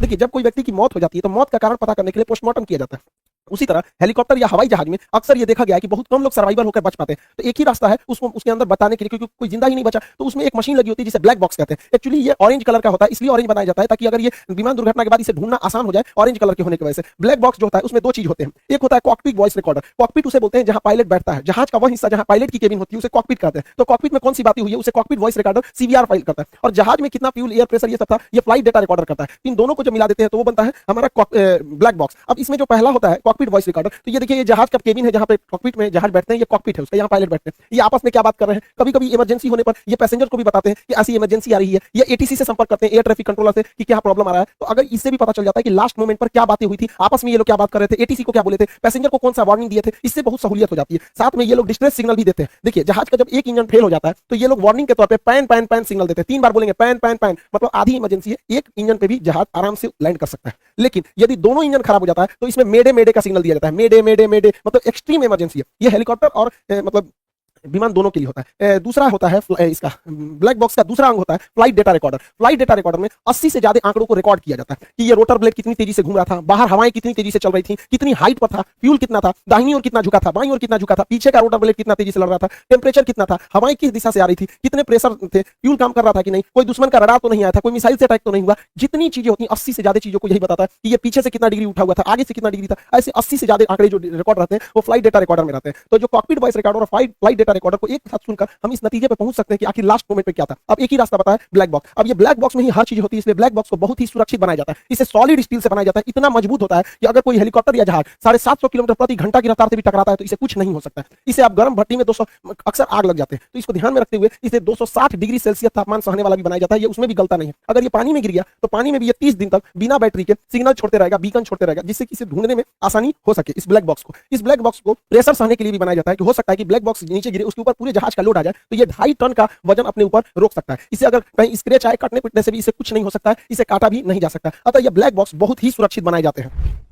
देखिए, जब कोई व्यक्ति की मौत हो जाती है तो मौत का कारण पता करने के लिए पोस्टमार्टम किया जाता है। उसी तरह हेलीकॉप्टर या हवाई जहाज में अक्सर ये देखा गया है कि बहुत कम लोग सर्वाइवल होकर बच पाते हैं। तो एक ही रास्ता है उसको उसके अंदर बताने के लिए, क्योंकि कोई जिंदा ही नहीं बचा, तो उसमें एक मशीन लगी होती है जिसे ब्लैक बॉक्स कहते हैं। एक्चुअली ये ऑरेंज कलर का होता है, इसलिए ऑरेंज बनाया जाता है ताकि अगर ये विमान दुर्घटना के बाद इसे ढूंढना आसान हो जाए ऑरेंज कलर के होने की वजह से। ब्लैक बॉक्स जो होता है उसमें दो चीज होते हैं, एक होता है कॉकपिट वॉइस रिकॉर्डर। कॉकपिट उसे बोलते हैं जहां पायलट बैठता है, जहाज का वह हिस्सा जहां पायलट की केबिन होती है उसे कॉकपिट कहते हैं। तो कॉकपिट में कौन सी बातें हुई है उसे cockpit voice recorder CVR file करता है। और जहाज में कितना फ्यूल, एयर प्रेशर, ये सब था, ये फ्लाइट डेटा रिकॉर्डर करता है। इन दोनों को जब मिला देते हैं तो वो बनता है हमारा ब्लैक बॉक्स। अब इसमें जो पहला होता है कॉकपिट वॉइस रिकॉर्डर, तो ये देखिए, ये जहाज का केबिन है जहां पे कॉकपिट में जहाज बैठते हैं, ये कॉकपिट है उसका, यहाँ पायलट बैठते हैं। ये आपस में क्या बात कर रहे हैं, कभी कभी इमरजेंसी होने पर ये पैसेंजर को भी बताते हैं कि ऐसी इमरजेंसी आ रही है। ये एटीसी से संपर्क करते हैं, एयर ट्रैफिक कंट्रोलर से, कि क्या प्रॉब्लम आ रहा है। तो अगर इससे भी पता चल जाता है कि लास्ट मोमेंट पर क्या बातें हुई थी, आपस में ये लोग क्या बात कर रहे थे, एटीसी को क्या बोले थे, पैसेंजर को कौन सा वार्निंग दिए थे, इससे बहुत सहूलियत हो जाती है। साथ में ये लोग डिस्ट्रेस सिग्नल भी देते हैं। देखिए, जहाज का जब एक इंजन फेल हो जाता है तो ये लोग वार्निंग के तौर पे पैन पैन पैन सिग्नल देते हैं। 3 बार बोलेंगे पैन पैन पैन, मतलब आधी इमरजेंसी है, एक इंजन पे भी जहाज आराम से लैंड कर सकता है। लेकिन यदि दोनों इंजन खराब हो जाता है तो इसमें मेडे मेडे का सिग्नल दिया जाता है। मेडे मेडे मेडे मतलब एक्सट्रीम इमरजेंसी है। ये हेलीकॉप्टर और मतलब विमान दोनों के लिए होता है। दूसरा होता है इसका ब्लैक बॉक्स का दूसरा अंग होता है flight data recorder. Flight data recorder में 80 से ज्यादा आंकड़ों को रिकॉर्ड किया जाता है कि ये रोटर ब्लेड कितनी तेजी से घूम रहा था, बाहर हवाएं कितनी तेजी से चल रही थी, कितनी हाइट पर था, फ्यूल कितना था, दाहिनी ओर कितना झुका था, बाईं ओर कितना झुका था, पीछे का रोटर ब्लेड कितना तेजी से लड़ रहा था, टेम्परेचर कितना था, हवाएं किस दिशा से आ रही थी, कितने प्रेशर थे, फ्यूल काम कर रहा था कि नहीं, कोई दुश्मन का रडार तो नहीं आया था, कोई मिसाइल से अटैक तो नहीं हुआ। जितनी चीजें होती हैं 80 से ज्यादा चीजों को यही बताता है कि ये पीछे से कितना डिग्री उठा हुआ था, आगे से कितना डिग्री था। ऐसे 80 से ज्यादा आंकड़े जो रिकॉर्ड रहते हैं वो फ्लाइट डेटा रिकॉर्डर में रहते हैं। तो जो कॉकपिट वॉइस रिकॉर्डर और फ्लाइट डेटा रिकॉर्डर को एक साथ सुनकर हम इस नतीजे पे पहुंच सकते हैं कि आखिर लास्ट मोमेंट पे क्या था। अब एक ही रास्ता बताया, ब्लैक बॉक्स। अब ये ब्लैक बॉक्स में ही हर चीज होती है, इसलिए ब्लैक बॉक्स को बहुत ही सुरक्षित बनाया जाता है। इसे सॉलिड स्टील से बनाया जाता है, इतना मजबूत होता है कि अगर कोई हेलीकॉप्टर या जहाज 750 किलोमीटर प्रति घंटा की रफ्तार से भी टकराता है तो इसे कुछ नहीं हो सकता है। इसे आप गर्म भट्टी में 200 अक्सर आग लग जाते हैं, तो इसको ध्यान में रखते हुए इसे 260 डिग्री सेल्सियस तापमान सहने वाला भी बनाया जाता है। ये उसमें भी गलता नहीं है। अगर ये पानी में गिर गया तो पानी में भी ये 30 दिन तक बिना बैटरी के सिग्नल छोड़ते रहेगा, बीकन छोड़ते रहेगा, जिससे कि इसे ढूंढने में आसानी हो सके। इस ब्लैक बॉक्स को प्रेशर सहने के लिए भी बनाया जाता है कि हो सकता है कि ब्लैक बॉक्स नीचे गिरे, उसके ऊपर पूरे जहाज का लोड आ जाए तो ये 2.5 टन का वजन अपने ऊपर रोक सकता है। इसे अगर कहीं स्क्रैच आए, कटने पिटने से भी इसे कुछ नहीं हो सकता है, इसे काटा भी नहीं जा सकता। अतः यह ब्लैक बॉक्स बहुत ही सुरक्षित बनाए जाते हैं।